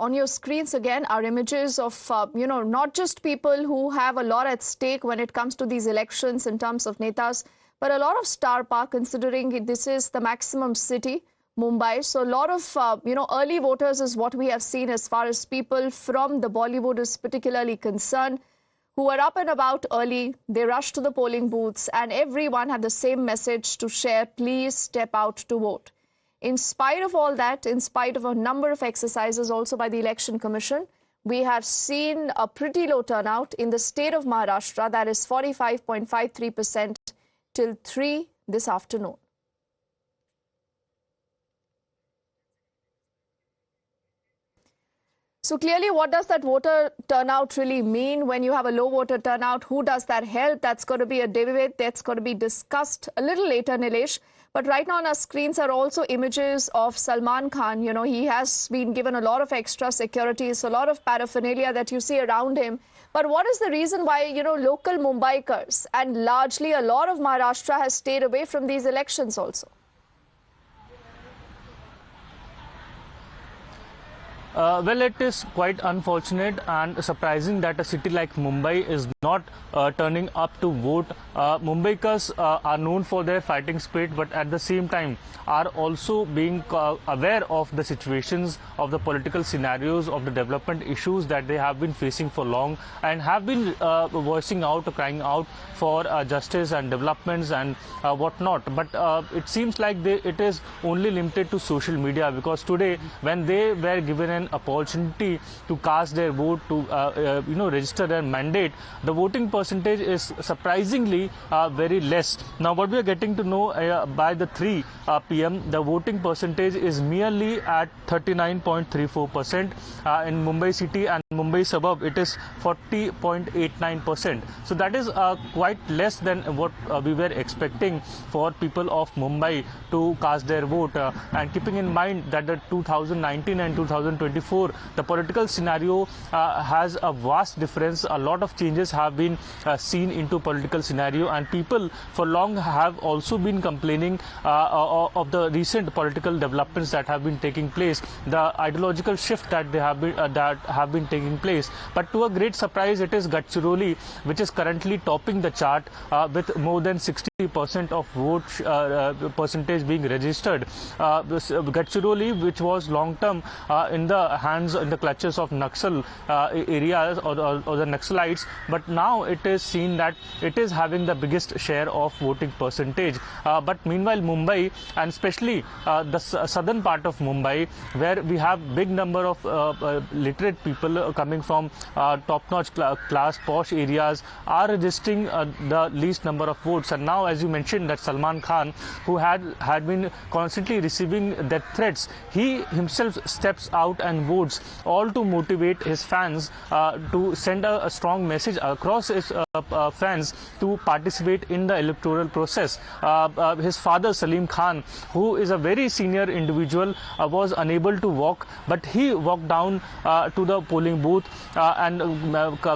On your screens again are images of, not just people who have a lot at stake when it comes to these elections in terms of netas, but a lot of star power, considering this is the maximum city, Mumbai. So a lot of, early voters is what we have seen as far as people from the Bollywood is particularly concerned, who were up and about early. They rushed to the polling booths and everyone had the same message to share: please step out to vote. In spite of all that, in spite of a number of exercises also by the Election Commission, we have seen a pretty low turnout in the state of Maharashtra, that is 45.53% till 3 this afternoon. So clearly, what does that voter turnout really mean? When you have a low voter turnout, who does that help? That's going to be a debate that's going to be discussed a little later, Nilesh. But right now on our screens are also images of Salman Khan. He has been given a lot of extra securities, a lot of paraphernalia that you see around him. But what is the reason why, local Mumbaikars and largely a lot of Maharashtra has stayed away from these elections also? Well, it is quite unfortunate and surprising that a city like Mumbai is not turning up to vote. Mumbaikars are known for their fighting spirit, but at the same time are also being aware of the situations, of the political scenarios, of the development issues that they have been facing for long, and have been voicing out, crying out for justice and developments and whatnot. But it seems like it is only limited to social media, because today when they were given an opportunity to cast their vote, to register their mandate, the voting percentage is surprisingly very less. Now what we are getting to know by the 3 p.m, the voting percentage is merely at 39.34%. In Mumbai city and Mumbai suburb it is 40.89%. So that is quite less than what we were expecting for people of Mumbai to cast their vote. And keeping in mind that the 2019 and 2024, the political scenario has a vast difference. A lot of changes have been seen into political scenario, and people for long have also been complaining of the recent political developments that have been taking place, the ideological shift that they have been taking place. But to a great surprise, it is Gadchiroli which is currently topping the chart with more than 60% of vote percentage being registered. Gadchiroli, which was long term in the clutches of Naxal areas or the Naxalites, but now it is seen that it is having the biggest share of voting percentage. But meanwhile, Mumbai, and especially the southern part of Mumbai, where we have big number of literate people coming from top-notch class, posh areas, are registering the least number of votes. And now, as you mentioned, that Salman Khan, who had been constantly receiving death threats, he himself steps out and votes, all to motivate his fans, to send a strong message across his fans to participate in the electoral process. His father, Salman Khan, who is a very senior individual, was unable to walk, but he walked down to the polling booth and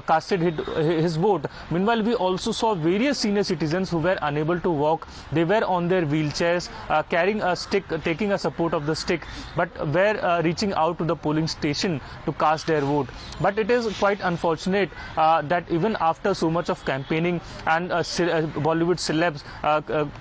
casted his vote. Meanwhile, we also saw various senior citizens who were unable to walk. They were on their wheelchairs, carrying a stick, taking a support of the stick, but were reaching out to the polling station to cast their vote. But it is quite unfortunate that even after so much of campaigning and Bollywood celebs,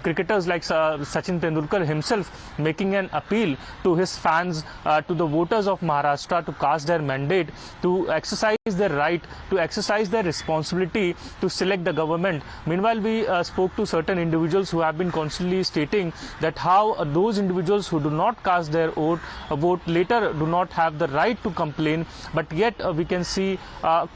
cricketers like Sachin Tendulkar himself making an appeal to his fans, to the voters of Maharashtra, to cast their mandate, to exercise their right, to exercise their responsibility to select the government. Meanwhile, we spoke to certain individuals who have been constantly stating that how those individuals who do not cast their vote later do not have the right to complain, but yet we can see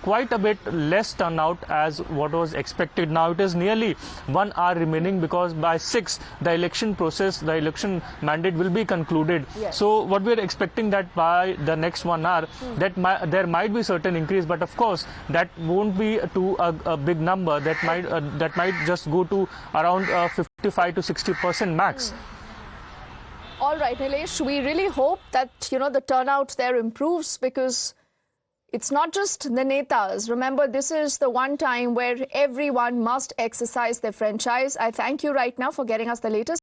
quite a bit less turnout as what was expected. Now it is nearly 1 hour remaining, because by 6 the election process, the election mandate will be concluded. Yes. So what we are expecting that by the next 1 hour there might be certain increase, but of course that won't be to a big number. That might just go to around 55 to 60% max. All right, Nilesh, we really hope that, the turnout there improves, because it's not just the netas. Remember, this is the one time where everyone must exercise their franchise. I thank you right now for getting us the latest.